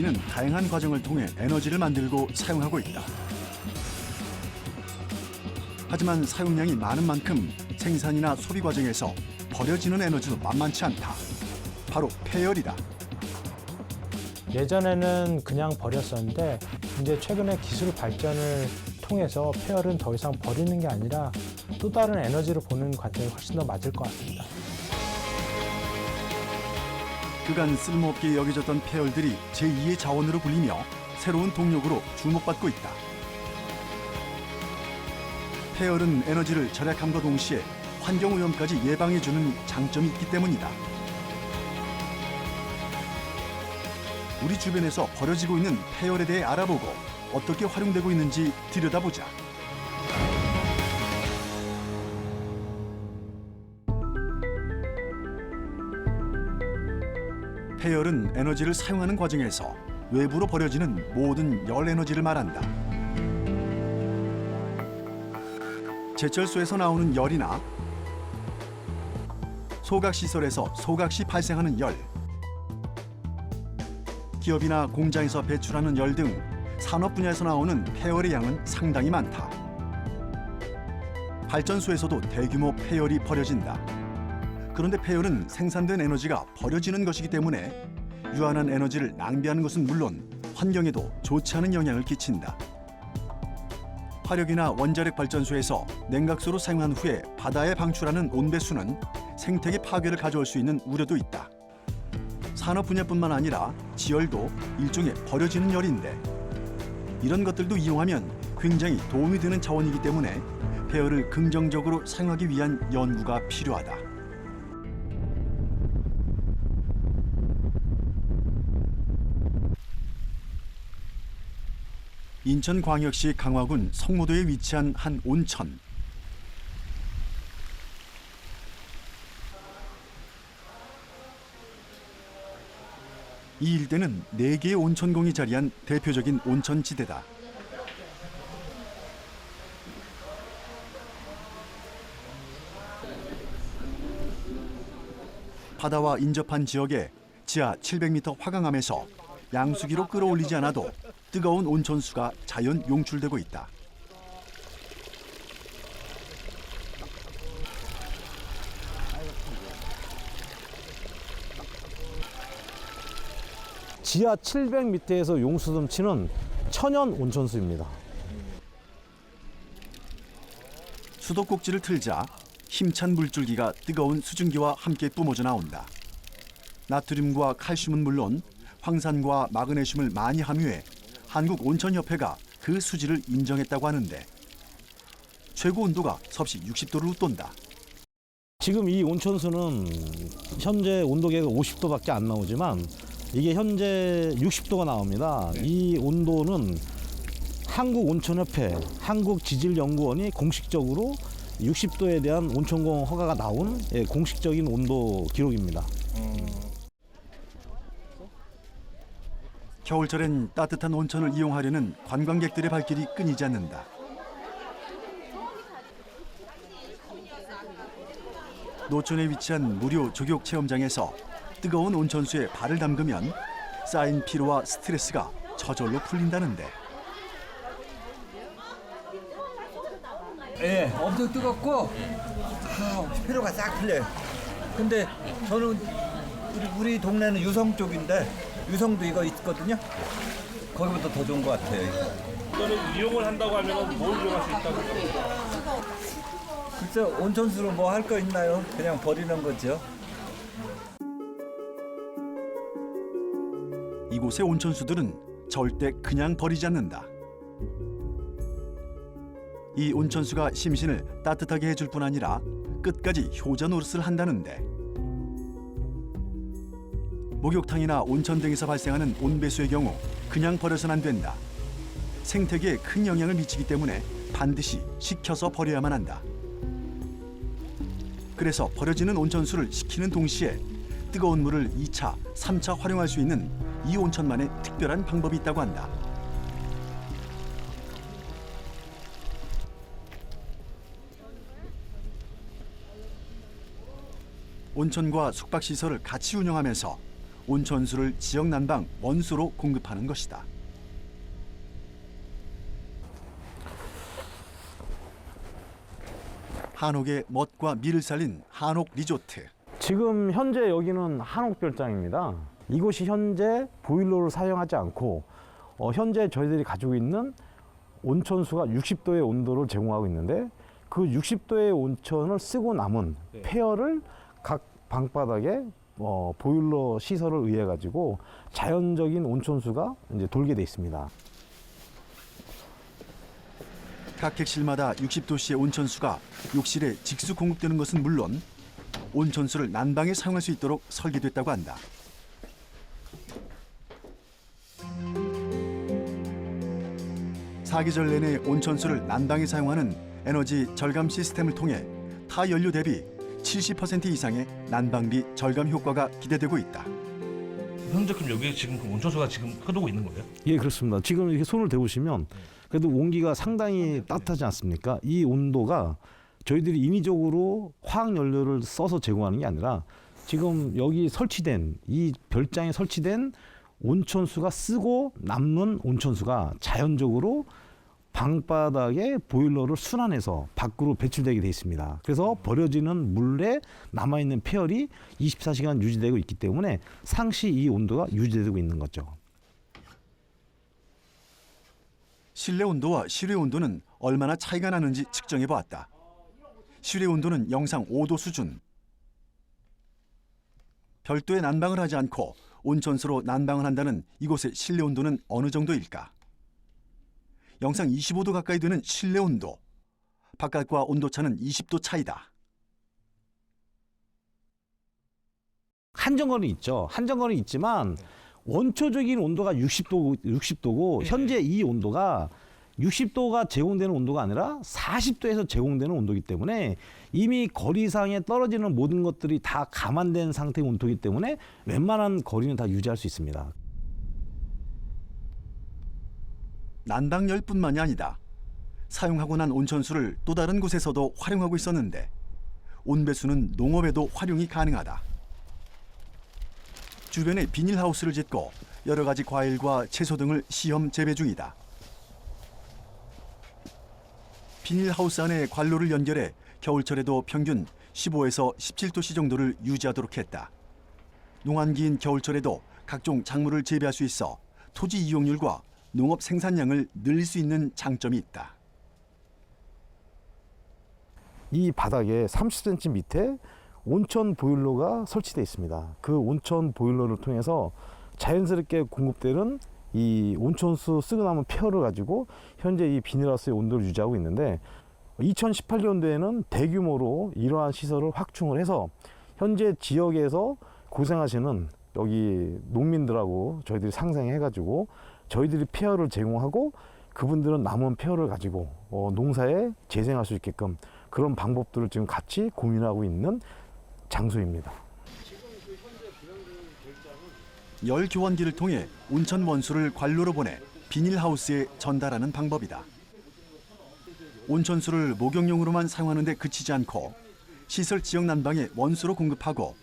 우리는 다양한 과정을 통해 에너지를 만들고 사용하고 있다. 하지만 사용량이 많은 만큼 생산이나 소비 과정에서 버려지는 에너지도 만만치 않다. 바로 폐열이다. 예전에는 그냥 버렸었는데 이제 최근에 기술 발전을 통해서 폐열은 더 이상 버리는 게 아니라 또 다른 에너지를 보는 관점이 훨씬 더 맞을 것 같습니다. 그간 쓸모없게 여겨졌던 폐열들이 제2의 자원으로 불리며 새로운 동력으로 주목받고 있다. 폐열은 에너지를 절약함과 동시에 환경오염까지 예방해주는 장점이 있기 때문이다. 우리 주변에서 버려지고 있는 폐열에 대해 알아보고 어떻게 활용되고 있는지 들여다보자. 폐열은 에너지를 사용하는 과정에서 외부로 버려지는 모든 열 에너지를 말한다. 제철소에서 나오는 열이나 소각시설에서 소각 시 발생하는 열, 기업이나 공장에서 배출하는 열 등 산업 분야에서 나오는 폐열의 양은 상당히 많다. 발전소에서도 대규모 폐열이 버려진다. 그런데 폐열은 생산된 에너지가 버려지는 것이기 때문에 유한한 에너지를 낭비하는 것은 물론 환경에도 좋지 않은 영향을 끼친다. 화력이나 원자력 발전소에서 냉각수로 사용한 후에 바다에 방출하는 온배수는 생태계 파괴를 가져올 수 있는 우려도 있다. 산업 분야뿐만 아니라 지열도 일종의 버려지는 열인데 이런 것들도 이용하면 굉장히 도움이 되는 자원이기 때문에 폐열을 긍정적으로 사용하기 위한 연구가 필요하다. 인천광역시 강화군 성모도에 위치한 한 온천. 이 일대는 4개의 온천공이 자리한 대표적인 온천지대다. 바다와 인접한 지역에 지하 700m 화강암에서 양수기로 끌어올리지 않아도 뜨거운 온천수가 자연 용출되고 있다. 지하 700m에서 용수섬 치는 천연 온천수입니다. 수도꼭지를 틀자 힘찬 물줄기가 뜨거운 수증기와 함께 뿜어져 나온다. 나트륨과 칼슘은 물론 황산과 마그네슘을 많이 함유해 한국온천협회가 그 수질을 인정했다고 하는데 최고 온도가 섭씨 60도를 웃돈다. 지금 이 온천수는 현재 온도계가 50도밖에 안 나오지만 이게 현재 60도가 나옵니다. 이 온도는 한국온천협회, 한국지질연구원이 공식적으로 60도에 대한 온천공 허가가 나온 공식적인 온도 기록입니다. 겨울철엔 따뜻한 온천을 이용하려는 관광객들의 발길이 끊이지 않는다. 노천에 위치한 무료 조격 체험장에서 뜨거운 온천수에 발을 담그면 쌓인 피로와 스트레스가 저절로 풀린다는데. 예, 엄청 뜨겁고 피로가 싹 풀려요. 근데 저는 우리 동네는 유성 쪽인데 유성도 이거 있거든요. 거기보다 더 좋은 것 같아요. 이거는 이용을 한다고 하면 뭘 이용할 수 있다고 글쎄 온천수로 뭐 할 거 있나요? 그냥 버리는 거죠. 이곳의 온천수들은 절대 그냥 버리지 않는다. 이 온천수가 심신을 따뜻하게 해줄 뿐 아니라 끝까지 효자 노릇을 한다는데 목욕탕이나 온천 등에서 발생하는 온배수의 경우 그냥 버려서는 안 된다. 생태계에 큰 영향을 미치기 때문에 반드시 식혀서 버려야만 한다. 그래서 버려지는 온천수를 식히는 동시에 뜨거운 물을 2차, 3차 활용할 수 있는 이 온천만의 특별한 방법이 있다고 한다. 온천과 숙박시설을 같이 운영하면서 온천수를 지역 난방 원수로 공급하는 것이다. 한옥의 멋과 미를 살린 한옥 리조트. 지금 현재 여기는 한옥별장입니다. 이곳이 현재 보일러를 사용하지 않고 현재 저희들이 가지고 있는 온천수가 60도의 온도를 제공하고 있는데 그 60도의 온천을 쓰고 남은 폐열을 각 방바닥에 보일러 시설을 의해 가지고 자연적인 온천수가 이제 돌게 돼 있습니다. 각 객실마다 60도씨의 온천수가 욕실에 직수 공급되는 것은 물론 온천수를 난방에 사용할 수 있도록 설계됐다고 한다. 사계절 내내 온천수를 난방에 사용하는 에너지 절감 시스템을 통해 타 연료 대비 70% 이상의 난방비 절감 효과가 기대되고 있다. 현재 그럼 여기 지금 그 온천수가 지금 흐르고 있는 거예요? 예, 그렇습니다. 지금 이렇게 손을 대보시면 그래도 온기가 상당히 따뜻하지 않습니까? 이 온도가 저희들이 인위적으로 화학 연료를 써서 제공하는 게 아니라 지금 여기 설치된 이 별장에 설치된 온천수가 쓰고 남는 온천수가 자연적으로 방바닥에 보일러를 순환해서 밖으로 배출되게 돼 있습니다. 그래서 버려지는 물에 남아있는 폐열이 24시간 유지되고 있기 때문에 상시 이 온도가 유지되고 있는 거죠. 실내 온도와 실외 온도는 얼마나 차이가 나는지 측정해 보았다. 실외 온도는 영상 5도 수준. 별도의 난방을 하지 않고 온천수로 난방을 한다는 이곳의 실내 온도는 어느 정도일까? 영상 25도 가까이 되는 실내 온도. 바깥과 온도차는 20도 차이다. 한정거는 있죠. 한정거는 있지만 원초적인 온도가 60도고 현재 이 온도가 60도가 제공되는 온도가 아니라 40도에서 제공되는 온도이기 때문에 이미 거리상에 떨어지는 모든 것들이 다 감안된 상태의 온도이기 때문에 웬만한 거리는 다 유지할 수 있습니다. 난방열뿐만이 아니다. 사용하고 난 온천수를 또 다른 곳에서도 활용하고 있었는데 온배수는 농업에도 활용이 가능하다. 주변에 비닐하우스를 짓고 여러 가지 과일과 채소 등을 시험 재배 중이다. 비닐하우스 안에 관로를 연결해 겨울철에도 평균 15에서 17도씨 정도를 유지하도록 했다. 농한기인 겨울철에도 각종 작물을 재배할 수 있어 토지 이용률과 농업 생산량을 늘릴 수 있는 장점이 있다. 이 바닥에 30cm 밑에 온천 보일러가 설치되어 있습니다. 그 온천 보일러를 통해서 자연스럽게 공급되는 이 온천수 쓰고 남은 폐열을 가지고 현재 이 비닐하우스의 온도를 유지하고 있는데 2018년도에는 대규모로 이러한 시설을 확충을 해서 현재 지역에서 고생하시는 여기 농민들하고 저희들이 상생해가지고 저희들이 폐열을 제공하고 그분들은 남은 폐열을 가지고 농사에 재생할 수 있게끔 그런 방법들을 지금 같이 고민하고 있는 장소입니다. 열 교환기를 통해 온천 원수를 관로로 보내 비닐하우스에 전달하는 방법이다. 온천수를 목욕용으로만 사용하는 데 그치지 않고 시설 지역 난방에 원수로 공급하고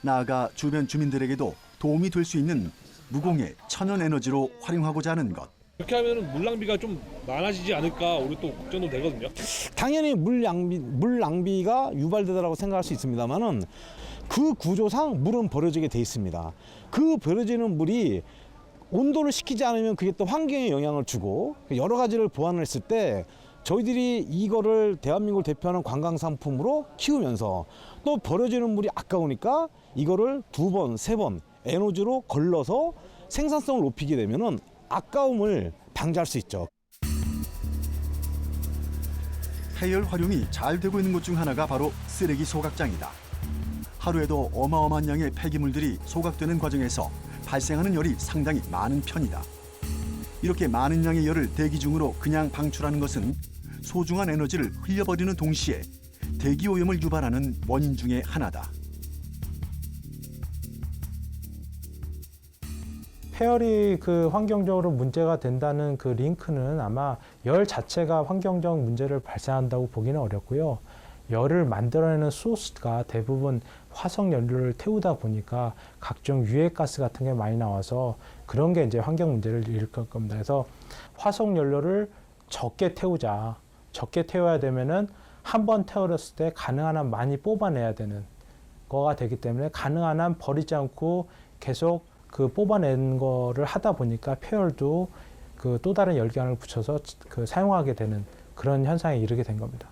나아가 주변 주민들에게도 도움이 될 수 있는 무공해 천연 에너지로 활용하고자 하는 것. 이렇게 하면 물 낭비가 좀 많아지지 않을까 우리 또 걱정도 되거든요. 당연히 물 낭비가 유발되다라고 생각할 수 있습니다만은 그 구조상 물은 버려지게 돼 있습니다. 그 버려지는 물이 온도를 식히지 않으면 그게 또 환경에 영향을 주고 여러 가지를 보완을 했을 때 저희들이 이거를 대한민국을 대표하는 관광 상품으로 키우면서 또 버려지는 물이 아까우니까 이거를 2번, 3번 에너지로 걸러서 생산성을 높이게 되면은 아까움을 방지할 수 있죠. 폐열 활용이 잘 되고 있는 곳 중 하나가 바로 쓰레기 소각장이다. 하루에도 어마어마한 양의 폐기물들이 소각되는 과정에서 발생하는 열이 상당히 많은 편이다. 이렇게 많은 양의 열을 대기 중으로 그냥 방출하는 것은 소중한 에너지를 흘려버리는 동시에 대기 오염을 유발하는 원인 중에 하나다. 폐열이 그 환경적으로 문제가 된다는 그 링크는 아마 열 자체가 환경적 문제를 발생한다고 보기는 어렵고요. 열을 만들어내는 소스가 대부분 화석 연료를 태우다 보니까 각종 유해가스 같은 게 많이 나와서 그런 게 이제 환경 문제를 일으킬 겁니다. 그래서 화석 연료를 적게 태우자. 적게 태워야 되면은 한 번 태웠을 때 가능한 한 많이 뽑아내야 되는 거가 되기 때문에 가능한 한 버리지 않고 계속 그 뽑아낸 거를 하다 보니까 폐열도 그 또 다른 열기관을 붙여서 그 사용하게 되는 그런 현상에 이르게 된 겁니다.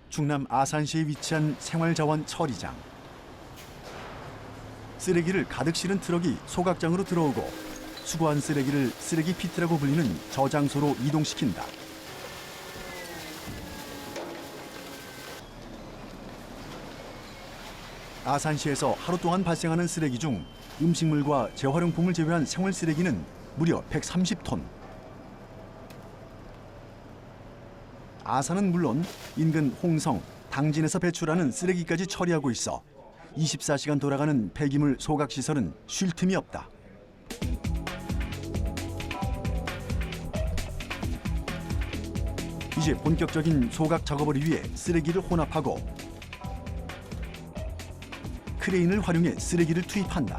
충남 아산시에 위치한 생활자원 처리장. 쓰레기를 가득 실은 트럭이 소각장으로 들어오고 수거한 쓰레기를 쓰레기 피트라고 불리는 저장소로 이동시킨다. 아산시에서 하루 동안 발생하는 쓰레기 중 음식물과 재활용품을 제외한 생활 쓰레기는 무려 130톤. 아산은 물론 인근 홍성, 당진에서 배출하는 쓰레기까지 처리하고 있어 24시간 돌아가는 폐기물 소각 시설은 쉴 틈이 없다. 이제 본격적인 소각 작업을 위해 쓰레기를 혼합하고 크레인을 활용해 쓰레기를 투입한다.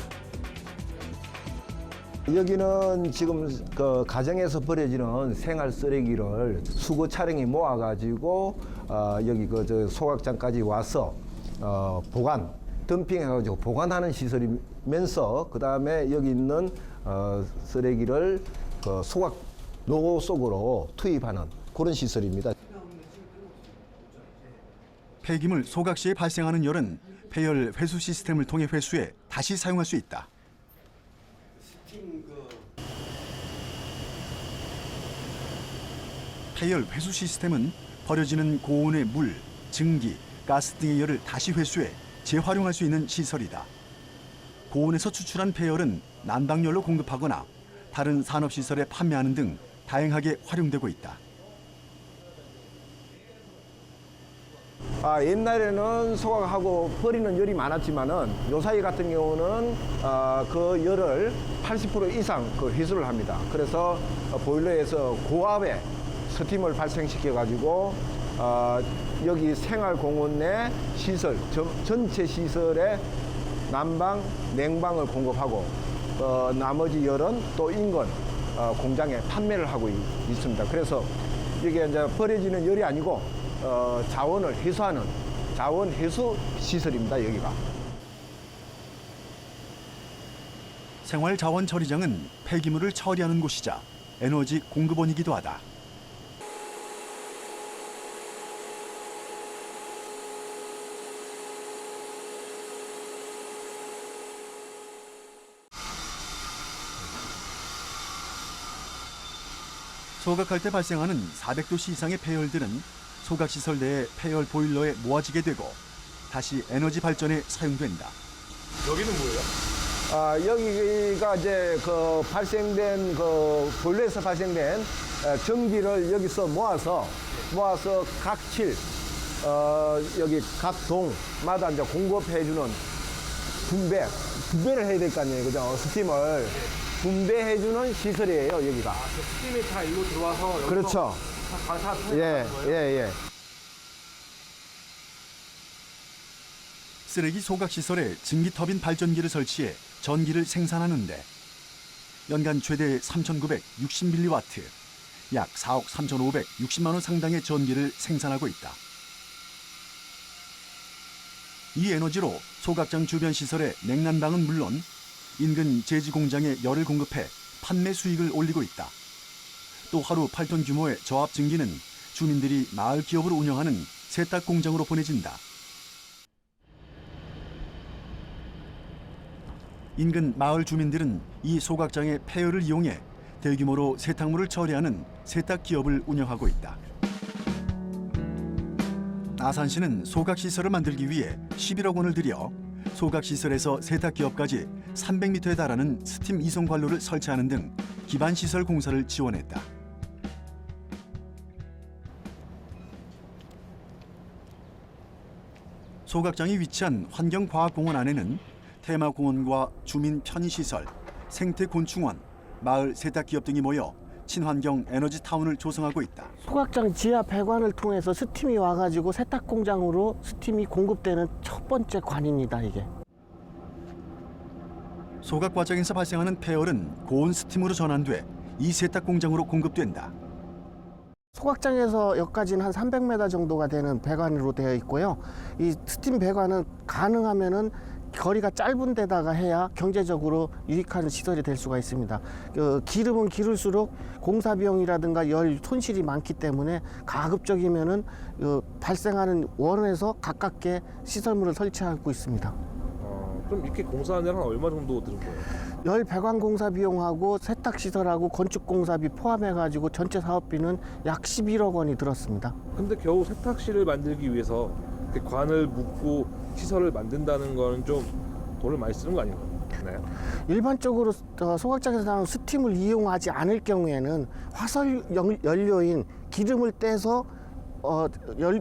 여기는 지금 그 가정에서 버려지는 생활 쓰레기를 수거 차량이 모아가지고 여기 저 소각장까지 와서 보관, 덤핑해가지고 보관하는 시설이면서 그 다음에 여기 있는 쓰레기를 그 소각 노고 속으로 투입하는 그런 시설입니다. 폐기물 소각 시에 발생하는 열은 폐열 회수 시스템을 통해 회수해 다시 사용할 수 있다. 폐열 회수 시스템은 버려지는 고온의 물, 증기, 가스 등의 열을 다시 회수해 재활용할 수 있는 시설이다. 고온에서 추출한 폐열은 난방열로 공급하거나 다른 산업시설에 판매하는 등 다양하게 활용되고 있다. 옛날에는 소각하고 버리는 열이 많았지만은 요사이 같은 경우는 그 열을 80% 이상 그 회수를 합니다. 그래서 보일러에서 고압의 스팀을 발생시켜 가지고 여기 생활공원 내 시설 전체 시설에 난방, 냉방을 공급하고 나머지 열은 또 인근 공장에 판매를 하고 있습니다. 그래서 이게 이제 버려지는 열이 아니고 자원을 회수하는 자원 회수 시설입니다. 여기가. 생활자원 처리장은 폐기물을 처리하는 곳이자 에너지 공급원이기도 하다. 소각할 때 발생하는 400도씨 이상의 폐열들은 소각시설 내의 폐열 보일러에 모아지게 되고 다시 에너지 발전에 사용된다. 여기는 뭐예요? 여기가 이제 그 발생된 그 보일러에서 발생된 전기를 여기서 모아서 각 실 여기 각 동마다 이제 공급해주는 분배를 해야 될 거 아니에요, 그죠? 스팀을 분배해주는 시설이에요, 여기가. 스팀이 다 일로 들어와서 여기서 그렇죠. 다 예. 쓰레기 소각시설에 증기터빈 발전기를 설치해 전기를 생산하는데 연간 최대 3,960mW, 약 4억 3,560만 원 상당의 전기를 생산하고 있다. 이 에너지로 소각장 주변 시설의 냉난방은 물론 인근 제지 공장에 열을 공급해 판매 수익을 올리고 있다. 또 하루 8톤 규모의 저압 증기는 주민들이 마을 기업으로 운영하는 세탁 공장으로 보내진다. 인근 마을 주민들은 이 소각장의 폐열을 이용해 대규모로 세탁물을 처리하는 세탁 기업을 운영하고 있다. 아산시는 소각시설을 만들기 위해 11억 원을 들여 소각시설에서 세탁기업까지 300m에 달하는 스팀 이송 관로를 설치하는 등 기반시설 공사를 지원했다. 소각장이 위치한 환경과학공원 안에는 테마공원과 주민 편의시설, 생태곤충원, 마을 세탁기업 등이 모여 친환경 에너지타운을 조성하고 있다. 소각장 지하 배관을 통해서 스팀이 와가지고 세탁 공장으로 스팀이 공급되는 첫 번째 관입니다. 이게. 소각 과정에서 발생하는 폐열은 고온 스팀으로 전환돼 이 세탁 공장으로 공급된다. 소각장에서 여기까지는 한 300m 정도가 되는 배관으로 되어 있고요. 이 스팀 배관은 가능하면은 거리가 짧은 데다가 해야 경제적으로 유익한 시설이 될 수가 있습니다. 기름은 기를수록 공사 비용이라든가 열 손실이 많기 때문에 가급적이면은 발생하는 원에서 가깝게 시설물을 설치하고 있습니다. 그럼 이렇게 공사하는 데는 얼마 정도 드는 거예요? 열 배관 공사 비용하고 세탁 시설하고 건축 공사비 포함해가지고 전체 사업비는 약 11억 원이 들었습니다. 근데 겨우 세탁실을 만들기 위해서 이렇게 관을 묶고 시설을 만든다는 거는 좀 돈을 많이 쓰는 거 아닌가요? 일반적으로 소각장에서 나오는 스팀을 이용하지 않을 경우에는 화석 연료인 기름을 떼서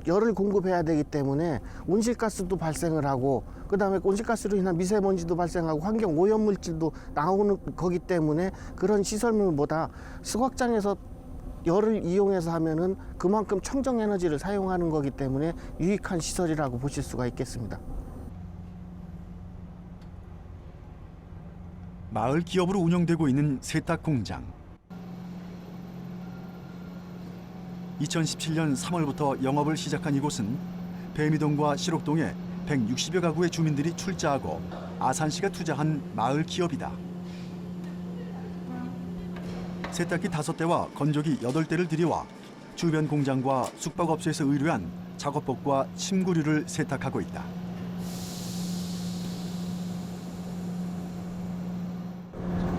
열을 공급해야 되기 때문에 온실가스도 발생을 하고 그다음에 온실가스로 인한 미세먼지도 발생하고 환경 오염물질도 나오는 거기 때문에 그런 시설물보다 소각장에서 열을 이용해서 하면은 그만큼 청정 에너지를 사용하는 거기 때문에 유익한 시설이라고 보실 수가 있겠습니다. 마을 기업으로 운영되고 있는 세탁 공장. 2017년 3월부터 영업을 시작한 이곳은 배미동과 시록동에 160여 가구의 주민들이 출자하고 아산시가 투자한 마을 기업이다. 세탁기 5대와 건조기 8대를 들여와 주변 공장과 숙박업소에서 의뢰한 작업복과 침구류를 세탁하고 있다.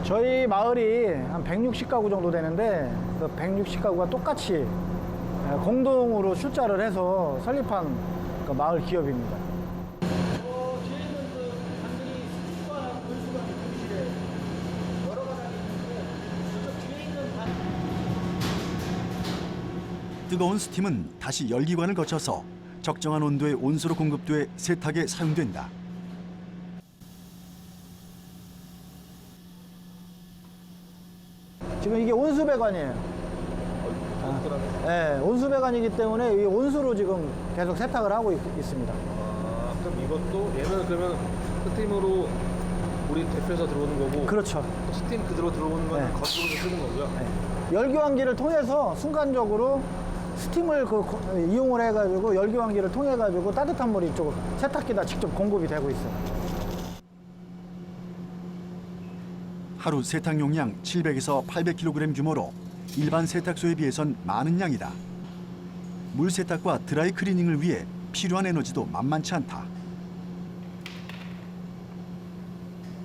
저희 마을이 한 160가구 정도 되는데 그 160가구가 똑같이 공동으로 출자를 해서 설립한 그 마을 기업입니다. 뜨거운 스팀은 다시 열기관을 거쳐서 적정한 온도의 온수로 공급돼 세탁에 사용된다. 지금 이게 온수배관이에요. 네, 온수배관이기 때문에 이 온수로 지금 계속 세탁을 하고 있습니다. 그럼 이것도 얘는 그러면 스팀으로 우리 대표해서 들어오는 거고 그렇죠. 또 스팀 그대로 들어오는 건 네. 건조로 쓰는 거고요. 네. 열기환기를 통해서 순간적으로 스팀을 이용을 해가지고 열기환기를 통해가지고 따뜻한 물이 이쪽 세탁기다 직접 공급이 되고 있어요. 하루 세탁 용량 700에서 800kg 규모로 일반 세탁소에 비해선 많은 양이다. 물 세탁과 드라이 클리닝을 위해 필요한 에너지도 만만치 않다.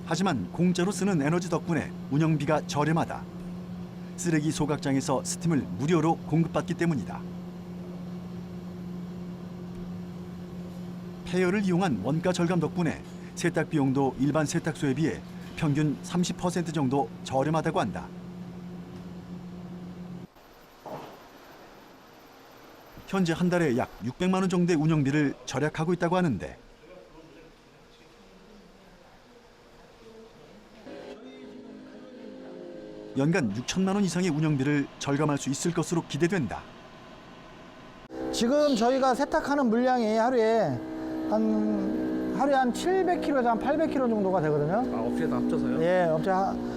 하지만 공짜로 쓰는 에너지 덕분에 운영비가 저렴하다. 쓰레기 소각장에서 스팀을 무료로 공급받기 때문이다. 폐열을 이용한 원가 절감 덕분에 세탁 비용도 일반 세탁소에 비해 평균 30% 정도 저렴하다고 한다. 현재 한 달에 약 600만 원 정도의 운영비를 절약하고 있다고 하는데 연간 6천만 원 이상의 운영비를 절감할 수 있을 것으로 기대된다. 지금 저희가 세탁하는 물량이 하루에 한 700kg에서 한 800kg 정도가 되거든요. 업체 다 합쳐서요? 예,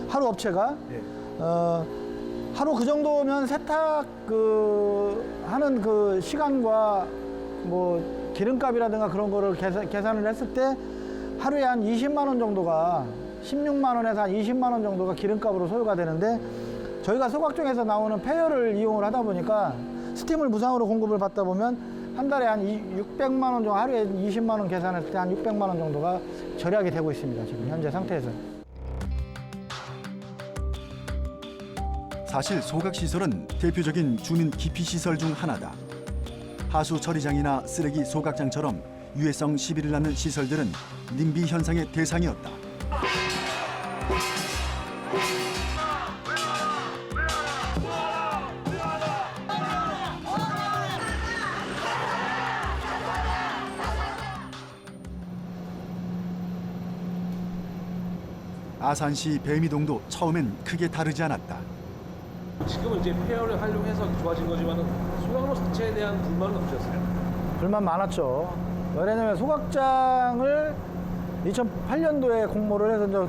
하루 업체가 예. 하루 그 정도면 세탁 하는 그 시간과 뭐 기름값이라든가 그런 거를 계산을 했을 때 하루에 한 20만 원 정도가 16만 원에서 한 20만 원 정도가 기름값으로 소요가 되는데 저희가 소각장에서 나오는 폐열을 이용을 하다 보니까 스팀을 무상으로 공급을 받다 보면 한 달에 한 600만 원 정도, 하루에 20만 원 계산했을 때 한 600만 원 정도가 절약이 되고 있습니다. 지금 현재 상태에서. 사실 소각시설은 대표적인 주민 기피시설 중 하나다. 하수 처리장이나 쓰레기 소각장처럼 유해성 시비를 낳는 시설들은 님비 현상의 대상이었다. 아산시 배미동도 처음엔 크게 다르지 않았다. 지금은 이제 폐열을 활용해서 좋아진 거지만은 소각로 자체에 대한 불만은 없으셨어요? 불만 많았죠. 왜냐면 소각장을 2008년도에 공모를 해서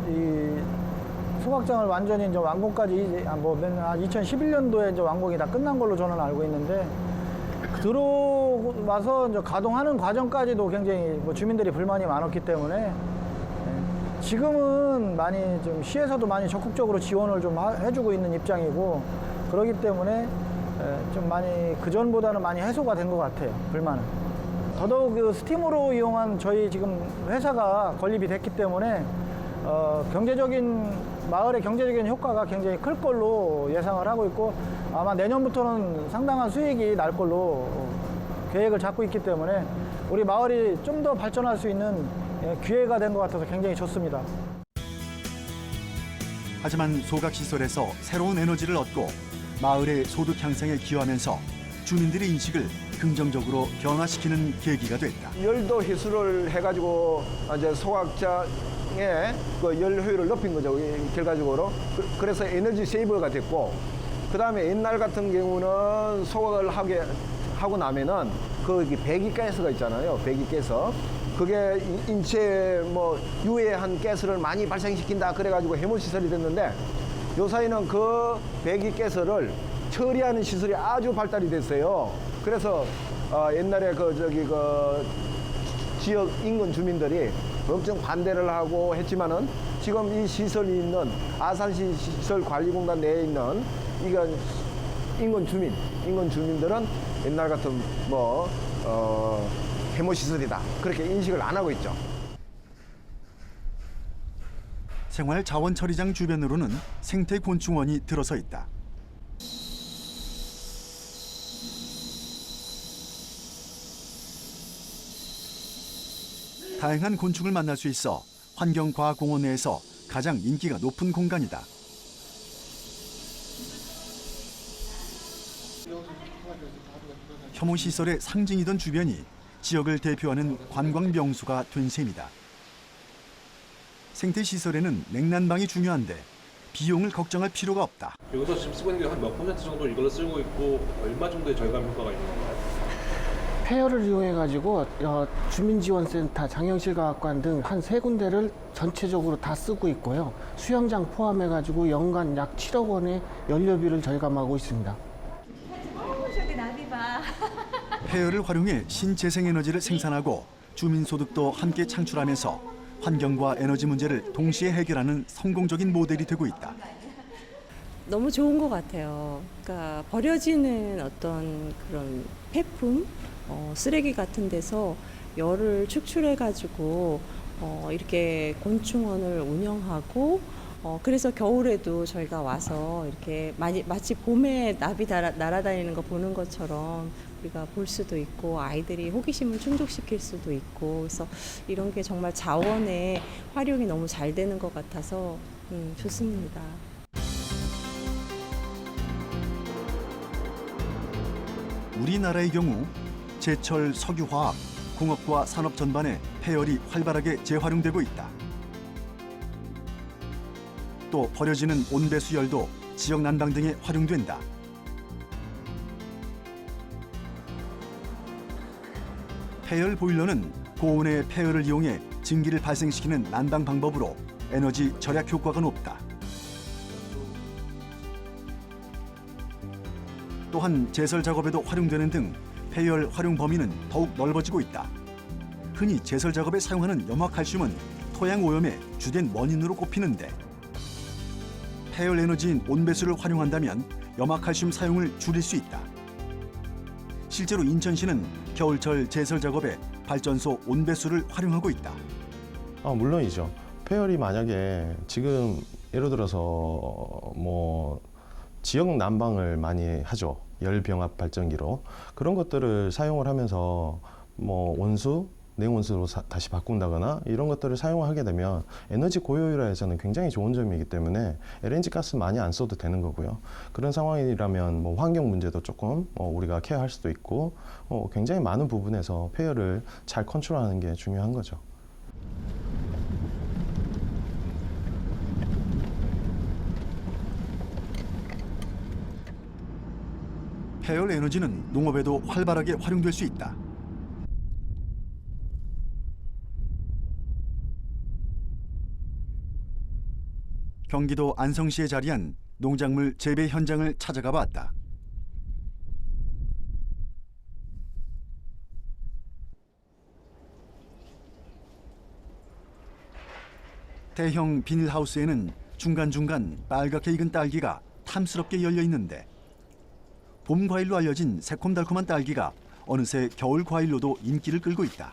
이 소각장을 완전히 이제 완공까지 한 2011년도에 이제 완공이 다 끝난 걸로 저는 알고 있는데, 들어와서 이제 가동하는 과정까지도 굉장히 주민들이 불만이 많았기 때문에 지금은 많이 좀 시에서도 많이 적극적으로 지원을 좀 해주고 있는 입장이고, 그렇기 때문에 좀 많이 그전보다는 많이 해소가 된 것 같아요, 불만은. 더더욱 그 스팀으로 이용한 저희 지금 회사가 건립이 됐기 때문에 마을의 경제적인 효과가 굉장히 클 걸로 예상을 하고 있고, 아마 내년부터는 상당한 수익이 날 걸로 계획을 잡고 있기 때문에 우리 마을이 좀 더 발전할 수 있는 기회가 된 것 같아서 굉장히 좋습니다. 하지만 소각시설에서 새로운 에너지를 얻고 마을의 소득 향상에 기여하면서 주민들의 인식을 긍정적으로 변화시키는 계기가 됐다. 열도 희수를 해가지고 이제 소각장의 그 열 효율을 높인 거죠, 결과적으로. 그래서 에너지 세이버가 됐고, 그 다음에 옛날 같은 경우는 소각을 하고 나면은 그 배기가스가 있잖아요, 배기가스. 그게 인체에 유해한 가스를 많이 발생시킨다 그래가지고 해모시설이 됐는데, 요사이는 그 배기가스를 처리하는 시설이 아주 발달이 됐어요. 그래서 옛날에 그 지역 인근 주민들이 엄청 반대를 하고 했지만은, 지금 이 시설이 있는 아산시 시설관리공단 내에 있는 이건 인근 주민들은 옛날 같은 해모시설이다 그렇게 인식을 안 하고 있죠. 생활자원처리장 주변으로는 생태곤충원이 들어서 있다. 다양한 곤충을 만날 수 있어 환경과학공원 내에서 가장 인기가 높은 공간이다. 혐오시설의 상징이던 주변이 지역을 대표하는 관광 명소가 된 셈이다. 생태시설에는 냉난방이 중요한데 비용을 걱정할 필요가 없다. 여기서 지금 쓰고 있는 게 한 몇 퍼센트 정도 이걸로 쓰고 있고, 얼마 정도의 절감 효과가 있는 건가요? 폐열을 이용해가지고 주민지원센터, 장영실과학관 등 한 3군데를 전체적으로 다 쓰고 있고요. 수영장 포함해가지고 연간 약 7억 원의 연료비를 절감하고 있습니다. 저기 나비 봐. 폐열을 활용해 신재생에너지를 생산하고 주민소득도 함께 창출하면서 환경과 에너지 문제를 동시에 해결하는 성공적인 모델이 되고 있다. 너무 좋은 것 같아요. 그러니까 버려지는 어떤 그런 폐품, 쓰레기 같은 데서 열을 축출해가지고 이렇게 곤충원을 운영하고, 그래서 겨울에도 저희가 와서 이렇게 마치 봄에 나비 날아다니는 거 보는 것처럼 우리가 볼 수도 있고, 아이들이 호기심을 충족시킬 수도 있고, 그래서 이런 게 정말 자원의 활용이 너무 잘 되는 것 같아서 좋습니다. 우리나라의 경우 제철, 석유화학, 공업과 산업 전반에 폐열이 활발하게 재활용되고 있다. 또 버려지는 온배수 열도 지역 난방 등에 활용된다. 폐열 보일러는 고온의 폐열을 이용해 증기를 발생시키는 난방 방법으로 에너지 절약 효과가 높다. 또한 제설 작업에도 활용되는 등 폐열 활용 범위는 더욱 넓어지고 있다. 흔히 제설 작업에 사용하는 염화칼슘은 토양 오염의 주된 원인으로 꼽히는데, 폐열 에너지인 온배수를 활용한다면 염화칼슘 사용을 줄일 수 있다. 실제로 인천시는 겨울철 제설 작업에 발전소 온배수를 활용하고 있다. 물론이죠. 폐열이 만약에 지금 예를 들어서 지역 난방을 많이 하죠. 열병합 발전기로. 그런 것들을 사용을 하면서 온수, 냉온수로 다시 바꾼다거나 이런 것들을 사용하게 되면 에너지 고효율화에서는 굉장히 좋은 점이기 때문에 LNG 가스 많이 안 써도 되는 거고요. 그런 상황이라면 환경 문제도 조금 우리가 케어할 수도 있고, 굉장히 많은 부분에서 폐열을 잘 컨트롤하는 게 중요한 거죠. 폐열 에너지는 농업에도 활발하게 활용될 수 있다. 경기도 안성시에 자리한 농작물 재배 현장을 찾아가 봤다. 대형 비닐하우스에는 중간중간 빨갛게 익은 딸기가 탐스럽게 열려 있는데 봄 과일로 알려진 새콤달콤한 딸기가 어느새 겨울 과일로도 인기를 끌고 있다.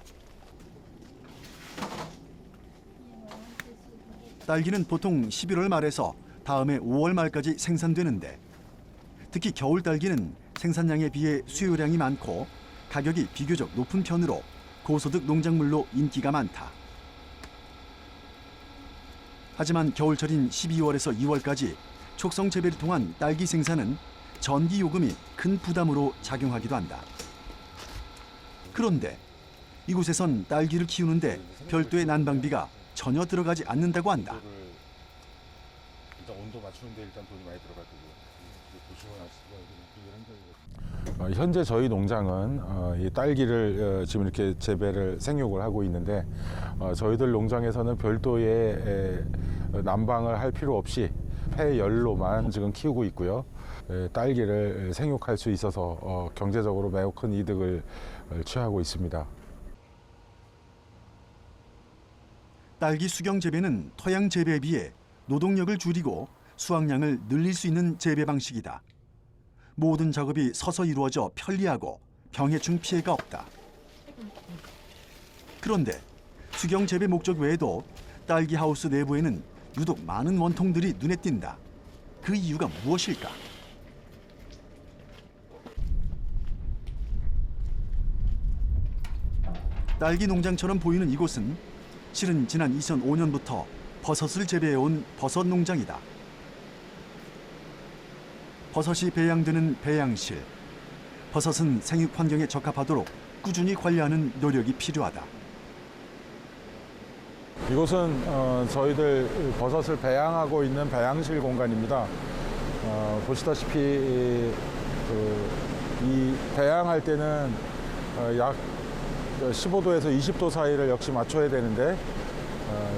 딸기는 보통 11월 말에서 다음해 5월 말까지 생산되는데 특히 겨울 딸기는 생산량에 비해 수요량이 많고 가격이 비교적 높은 편으로 고소득 농작물로 인기가 많다. 하지만 겨울철인 12월에서 2월까지 촉성 재배를 통한 딸기 생산은 전기 요금이 큰 부담으로 작용하기도 한다. 그런데 이곳에선 딸기를 키우는데 별도의 난방비가 전혀 들어가지 않는다고 한다. 일단 온도 맞추는데 일단 돈이 많이 들어갈 거고 보시면 아시지만 현재 저희 농장은 이 딸기를 지금 이렇게 재배를 생육을 하고 있는데 저희들 농장에서는 별도의 난방을 할 필요 없이 폐열로만 지금 키우고 있고요. 딸기를 생육할 수 있어서 경제적으로 매우 큰 이득을 취하고 있습니다. 딸기 수경 재배는 토양 재배에 비해 노동력을 줄이고 수확량을 늘릴 수 있는 재배 방식이다. 모든 작업이 서서 이루어져 편리하고 병해충 피해가 없다. 그런데 수경 재배 목적 외에도 딸기 하우스 내부에는 유독 많은 원통들이 눈에 띈다. 그 이유가 무엇일까? 딸기 농장처럼 보이는 이곳은 실은 지난 2005년부터 버섯을 재배해온 버섯 농장이다. 버섯이 배양되는 배양실. 버섯은 생육 환경에 적합하도록 꾸준히 관리하는 노력이 필요하다. 이곳은 저희들 버섯을 배양하고 있는 배양실 공간입니다. 보시다시피 이 배양할 때는 약 15도에서 20도 사이를 역시 맞춰야 되는데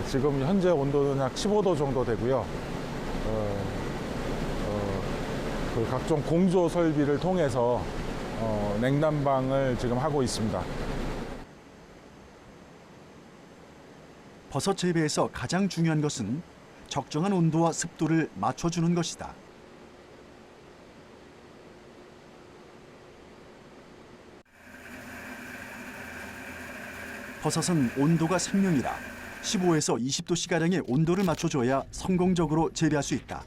지금 현재 온도는 약 15도 정도 되고요. 그 각종 공조 설비를 통해서 냉난방을 지금 하고 있습니다. 버섯 재배에서 가장 중요한 것은 적정한 온도와 습도를 맞춰주는 것이다. 버섯은 온도가 생명이라 15에서 20도씨가량의 온도를 맞춰줘야 성공적으로 재배할 수 있다.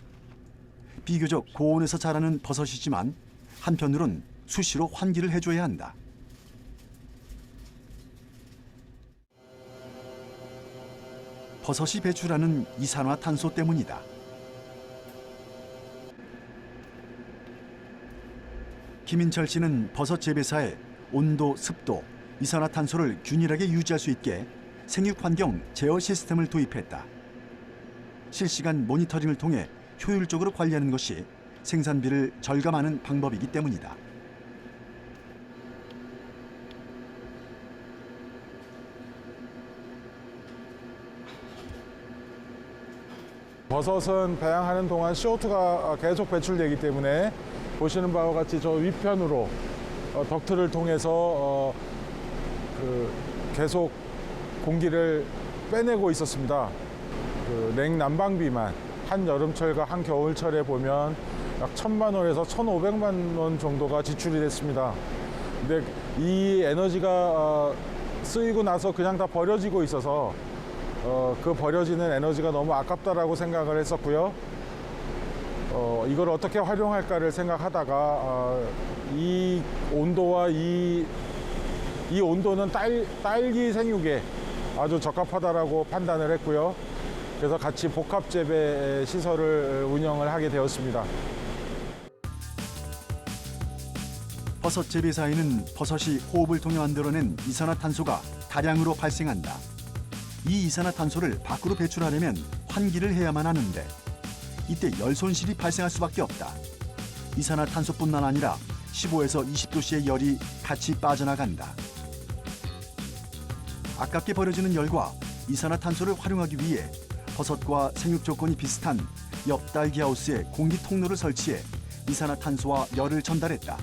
비교적 고온에서 자라는 버섯이지만 한편으론 수시로 환기를 해줘야 한다. 버섯이 배출하는 이산화탄소 때문이다. 김인철 씨는 버섯 재배사에 온도, 습도, 이산화탄소를 균일하게 유지할 수 있게 생육환경 제어 시스템을 도입했다. 실시간 모니터링을 통해 효율적으로 관리하는 것이 생산비를 절감하는 방법이기 때문이다. 버섯은 배양하는 동안 CO2가 계속 배출되기 때문에 보시는 바와 같이 저 위편으로 덕트를 통해서 계속 공기를 빼내고 있었습니다. 그 냉난방비만 한 여름철과 한 겨울철에 보면 약 1,000만 원에서 1,500만 원 정도가 지출이 됐습니다. 근데 이 에너지가 쓰이고 나서 그냥 다 버려지고 있어서 그 버려지는 에너지가 너무 아깝다라고 생각을 했었고요. 이걸 어떻게 활용할까를 생각하다가 이 온도와 이 온도는 딸기 생육에 아주 적합하다라고 판단을 했고요. 그래서 같이 복합 재배 시설을 운영을 하게 되었습니다. 버섯 재배사에는 버섯이 호흡을 통해 만들어낸 이산화탄소가 다량으로 발생한다. 이 이산화탄소를 밖으로 배출하려면 환기를 해야만 하는데 이때 열 손실이 발생할 수밖에 없다. 이산화탄소뿐만 아니라 15에서 20도씨의 열이 같이 빠져나간다. 아깝게 버려지는 열과 이산화탄소를 활용하기 위해 버섯과 생육 조건이 비슷한 옆 딸기 하우스에 공기 통로를 설치해 이산화탄소와 열을 전달했다.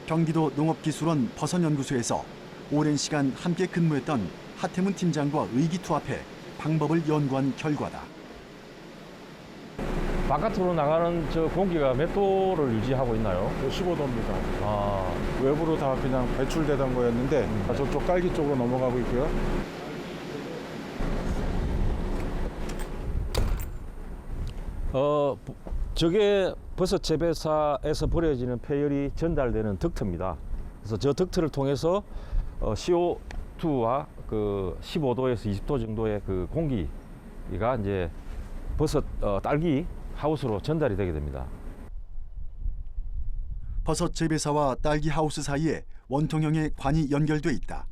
경기도 농업기술원 버섯연구소에서 오랜 시간 함께 근무했던 하태문 팀장과 의기투합해 방법을 연구한 결과다. 바깥으로 나가는 저 공기가 몇 도를 유지하고 있나요? 15도입니다. 외부로 다 그냥 배출되던 거였는데 저쪽 딸기 쪽으로 넘어가고 있고요. 저게 버섯 재배사에서 버려지는 폐열이 전달되는 덕트입니다. 그래서 저 덕트를 통해서 CO2와 그 15도에서 20도 정도의 그 공기가 이제 버섯 딸기 하우스로 전달이 되게 됩니다. 버섯 재배사와 딸기 하우스 사이에 원통형의 관이 연결돼 있다.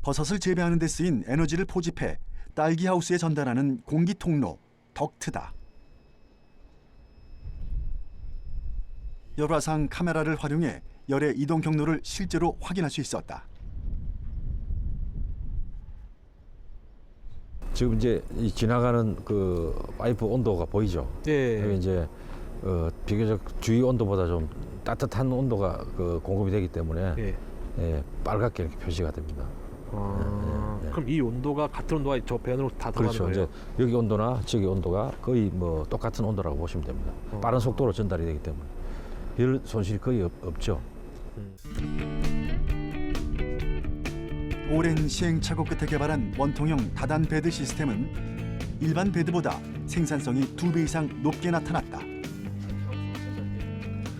버섯을 재배하는 데 쓰인 에너지를 포집해 딸기 하우스에 전달하는 공기 통로, 덕트다. 열화상 카메라를 활용해 열의 이동 경로를 실제로 확인할 수 있었다. 지금 이제 이 지나가는 그 파이프 온도가 보이죠? 네. 여기 이제 비교적 주위 온도보다 좀 따뜻한 온도가 그 공급이 되기 때문에 예, 빨갛게 이렇게 표시가 됩니다. 그럼 이 온도가 같은 온도가 저 배관으로 다 들어가는 그렇죠. 거예요? 이제 여기 온도나 저기 온도가 거의 뭐 똑같은 온도라고 보시면 됩니다. 빠른 속도로 전달이 되기 때문에 열 손실이 거의 없죠. 오랜 시행착오 끝에 개발한 원통형 다단 베드 시스템은 일반 베드보다 생산성이 2배 이상 높게 나타났다.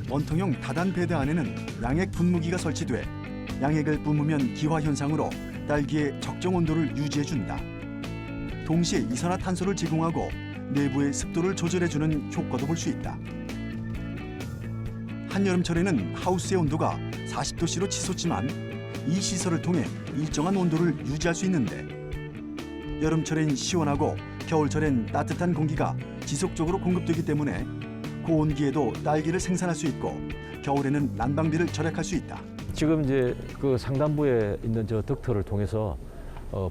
원통형 다단 베드 안에는 양액 분무기가 설치돼 양액을 뿜으면 기화 현상으로 딸기의 적정 온도를 유지해준다. 동시에 이산화탄소를 제공하고 내부의 습도를 조절해주는 효과도 볼 수 있다. 한여름철에는 하우스의 온도가 40도씨로 치솟지만 이 시설을 통해 일정한 온도를 유지할 수 있는데 여름철엔 시원하고 겨울철엔 따뜻한 공기가 지속적으로 공급되기 때문에 고온기에도 딸기를 생산할 수 있고 겨울에는 난방비를 절약할 수 있다. 지금 이제 그 상단부에 있는 저 덕트를 통해서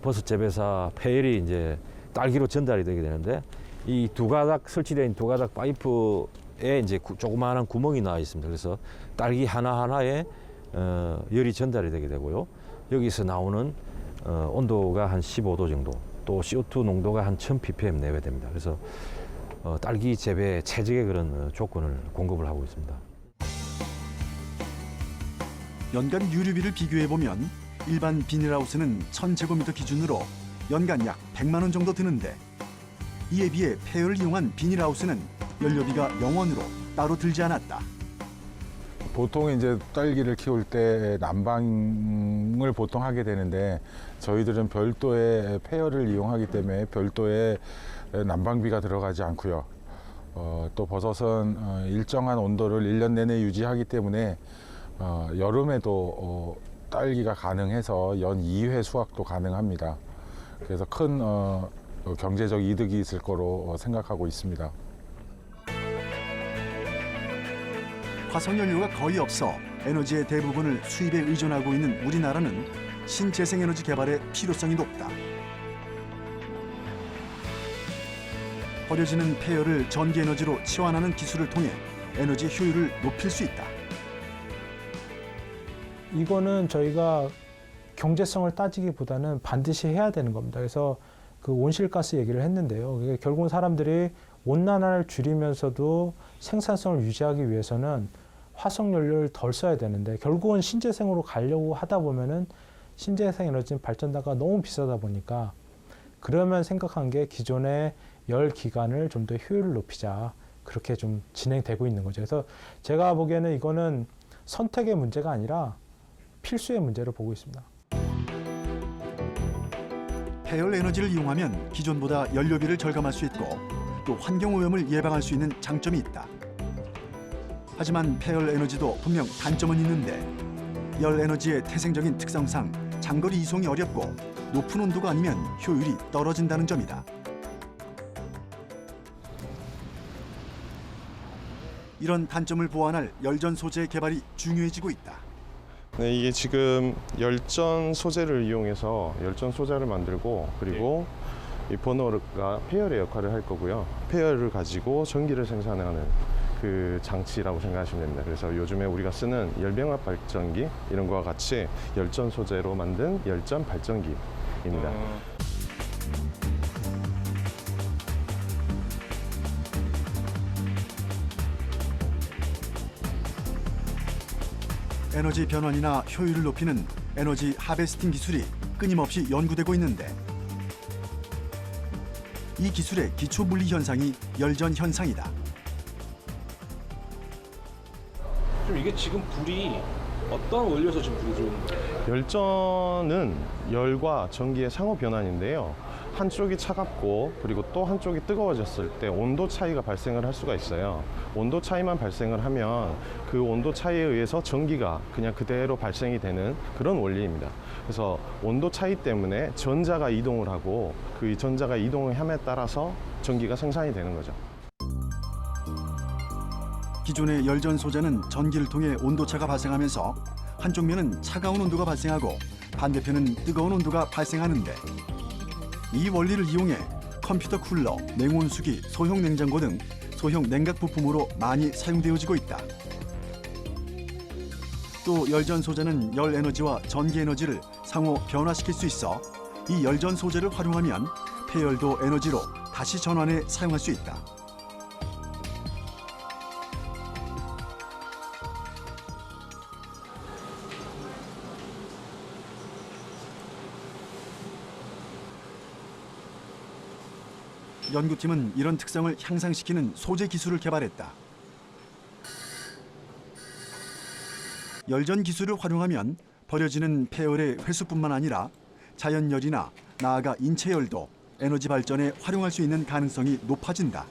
버섯 재배사 폐열이 이제 딸기로 전달이 되게 되는데 이 두 가닥 설치된 두 가닥 파이프에 이제 조그마한 구멍이 나와 있습니다. 그래서 딸기 하나하나에 열이 전달이 되게 되고요. 여기서 나오는 온도가 한 15도 정도, 또 CO2 농도가 한 1000ppm 내외 됩니다. 그래서 딸기 재배 최적의 그런 조건을 공급을 하고 있습니다. 연간 유류비를 비교해보면 일반 비닐하우스는 1000제곱미터 기준으로 연간 약 100만 원 정도 드는데 이에 비해 폐열을 이용한 비닐하우스는 연료비가 0원으로 따로 들지 않았다. 보통 이제 딸기를 키울 때 난방을 보통 하게 되는데 저희들은 별도의 폐열을 이용하기 때문에 별도의 난방비가 들어가지 않고요. 또 버섯은 일정한 온도를 1년 내내 유지하기 때문에 여름에도 딸기가 가능해서 연 2회 수확도 가능합니다. 그래서 큰 경제적 이득이 있을 거로 생각하고 있습니다. 화석연료가 거의 없어 에너지의 대부분을 수입에 의존하고 있는 우리나라는 신재생에너지 개발의 필요성이 높다. 버려지는 폐열을 전기에너지로 치환하는 기술을 통해 에너지 효율을 높일 수 있다. 이거는 저희가 경제성을 따지기보다는 반드시 해야 되는 겁니다. 그래서 그 온실가스 얘기를 했는데요. 그게 결국은 사람들이 온난화를 줄이면서도 생산성을 유지하기 위해서는 화석연료를 덜 써야 되는데 결국은 신재생으로 가려고 하다 보면은 신재생 에너지 발전가가 너무 비싸다 보니까 그러면 생각한 게 기존의 열 기간을 좀 더 효율을 높이자 그렇게 좀 진행되고 있는 거죠. 그래서 제가 보기에는 이거는 선택의 문제가 아니라 필수의 문제로 보고 있습니다. 폐열 에너지를 이용하면 기존보다 연료비를 절감할 수 있고 또 환경오염을 예방할 수 있는 장점이 있다. 하지만 폐열 에너지도 분명 단점은 있는데 열 에너지의 태생적인 특성상 장거리 이송이 어렵고 높은 온도가 아니면 효율이 떨어진다는 점이다. 이런 단점을 보완할 열전 소재 개발이 중요해지고 있다. 네, 이게 지금 열전 소재를 이용해서 열전 소자를 만들고 그리고 이 버너가 폐열의 역할을 할 거고요. 폐열을 가지고 전기를 생산하는 그 장치라고 생각하시면 됩니다. 그래서 요즘에 우리가 쓰는 열병합 발전기 이런 거와 같이 열전 소재로 만든 열전 발전기입니다. 에너지 변환이나 효율을 높이는 에너지 하베스팅 기술이 끊임없이 연구되고 있는데 이 기술의 기초 물리 현상이 열전 현상이다. 좀 이게 지금 불이 어떤 원료에서 지금 불이 들어오는 거예요? 열전은 열과 전기의 상호 변환인데요. 한쪽이 차갑고 그리고 또 한쪽이 뜨거워졌을 때 온도 차이가 발생을 할 수가 있어요. 온도 차이만 발생을 하면 그 온도 차이에 의해서 전기가 그냥 그대로 발생이 되는 그런 원리입니다. 그래서 온도 차이 때문에 전자가 이동을 하고 그 전자가 이동을 함에 따라서 전기가 생산이 되는 거죠. 기존의 열전 소재는 전기를 통해 온도차가 발생하면서 한쪽 면은 차가운 온도가 발생하고 반대편은 뜨거운 온도가 발생하는데 이 원리를 이용해 컴퓨터 쿨러, 냉온수기, 소형 냉장고 등 소형 냉각 부품으로 많이 사용되어지고 있다. 또 열전 소재는 열 에너지와 전기 에너지를 상호 변화시킬 수 있어 이 열전 소재를 활용하면 폐열도 에너지로 다시 전환해 사용할 수 있다. 연구팀은 이런 특성을 향상시키는 소재 기술을 개발했다. 열전 기술을 활용하면 버려지는 폐열의 회수뿐만 아니라 자연열이나 나아가 인체열도 에너지 발전에 활용할 수 있는 가능성이 높아진다.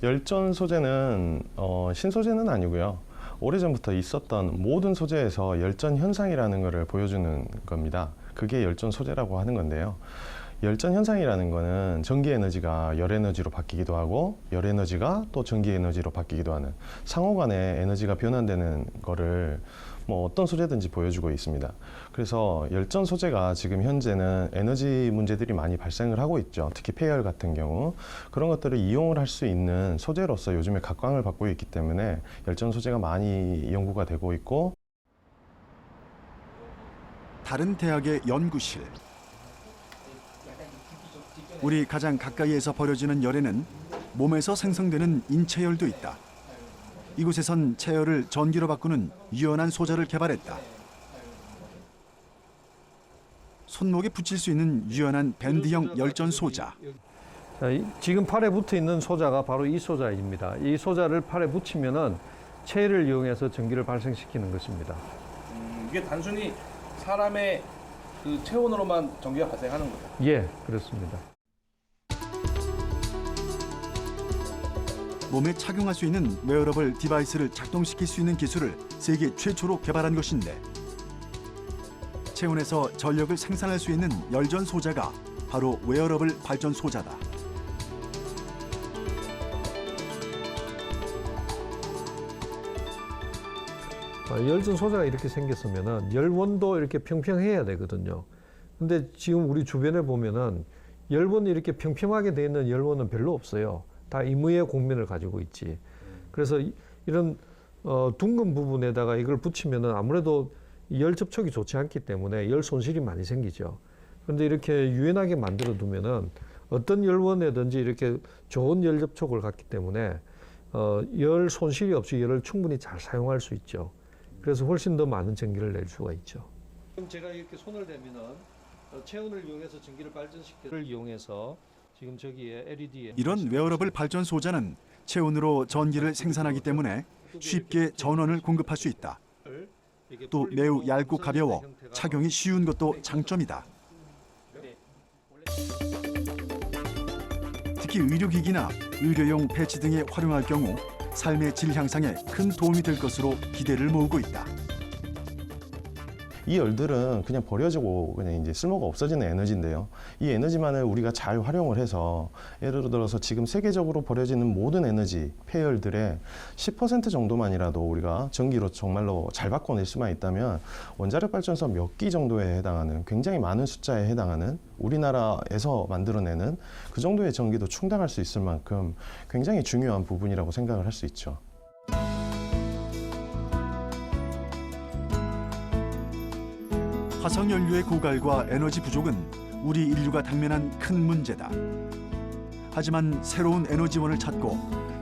열전 소재는 신소재는 아니고요. 오래전부터 있었던 모든 소재에서 열전 현상이라는 것을 보여주는 겁니다. 그게 열전 소재라고 하는 건데요. 열전 현상이라는 거는 전기 에너지가 열 에너지로 바뀌기도 하고 열 에너지가 또 전기 에너지로 바뀌기도 하는 상호간에 에너지가 변환되는 거를 뭐 어떤 소재든지 보여주고 있습니다. 그래서 열전 소재가 지금 현재는 에너지 문제들이 많이 발생을 하고 있죠. 특히 폐열 같은 경우 그런 것들을 이용을 할 수 있는 소재로서 요즘에 각광을 받고 있기 때문에 열전 소재가 많이 연구가 되고 있고 다른 대학의 연구실. 우리 가장 가까이에서 버려지는 열에는 몸에서 생성되는 인체열도 있다. 이곳에선 체열을 전기로 바꾸는 유연한 소재를 개발했다. 손목에 붙일 수 있는 유연한 밴드형 열전 소자. 지금 팔에 붙어 있는 소자가 바로 이 소자입니다. 이 소자를 팔에 붙이면은 체를 이용해서 전기를 발생시키는 것입니다. 이게 단순히 사람의 그 체온으로만 전기가 발생하는 거죠? 예, 그렇습니다. 몸에 착용할 수 있는 웨어러블 디바이스를 작동시킬 수 있는 기술을 세계 최초로 개발한 것인데 체온에서 전력을 생산할 수 있는 열전 소자가 바로 웨어러블 발전 소자다. 열전 소자가 이렇게 생겼으면은 열 원도 이렇게 평평해야 되거든요. 근데 지금 우리 주변에 보면은 열원이 이렇게 평평하게 되어 있는 열원은 별로 없어요. 다 임의의 곡면을 가지고 있지. 그래서 이런 둥근 부분에다가 이걸 붙이면은 아무래도 열 접촉이 좋지 않기 때문에 열 손실이 많이 생기죠. 그런데 이렇게 유연하게 만들어 두면은 어떤 열원에든지 이렇게 좋은 열 접촉을 갖기 때문에 열 손실이 없이 열을 충분히 잘 사용할 수 있죠. 그래서 훨씬 더 많은 전기를 낼 수가 있죠. 지금 제가 이렇게 손을 대면은 체온을 이용해서 전기를 발전시키를 이용해서 지금 저기에 LED에 이런 웨어러블 발전 소자는 체온으로 전기를 생산하기 때문에 쉽게 전원을 공급할 수 있다. 또 매우 얇고 가벼워 착용이 쉬운 것도 장점이다. 특히 의료기기나 의료용 패치 등에 활용할 경우 삶의 질 향상에 큰 도움이 될 것으로 기대를 모으고 있다. 이 열들은 그냥 버려지고 그냥 이제 쓸모가 없어지는 에너지인데요. 이 에너지만을 우리가 잘 활용을 해서 예를 들어서 지금 세계적으로 버려지는 모든 에너지, 폐열들의 10% 정도만이라도 우리가 전기로 정말로 잘 바꿔낼 수만 있다면 원자력 발전소 몇 기 정도에 해당하는 굉장히 많은 숫자에 해당하는 우리나라에서 만들어내는 그 정도의 전기도 충당할 수 있을 만큼 굉장히 중요한 부분이라고 생각을 할 수 있죠. 화석연료의 고갈과 에너지 부족은 우리 인류가 당면한 큰 문제다. 하지만 새로운 에너지원을 찾고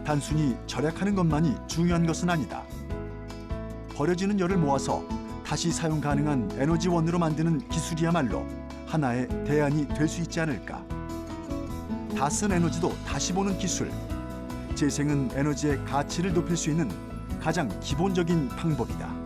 단순히 절약하는 것만이 중요한 것은 아니다. 버려지는 열을 모아서 다시 사용 가능한 에너지원으로 만드는 기술이야말로 하나의 대안이 될 수 있지 않을까. 다 쓴 에너지도 다시 보는 기술. 재생은 에너지의 가치를 높일 수 있는 가장 기본적인 방법이다.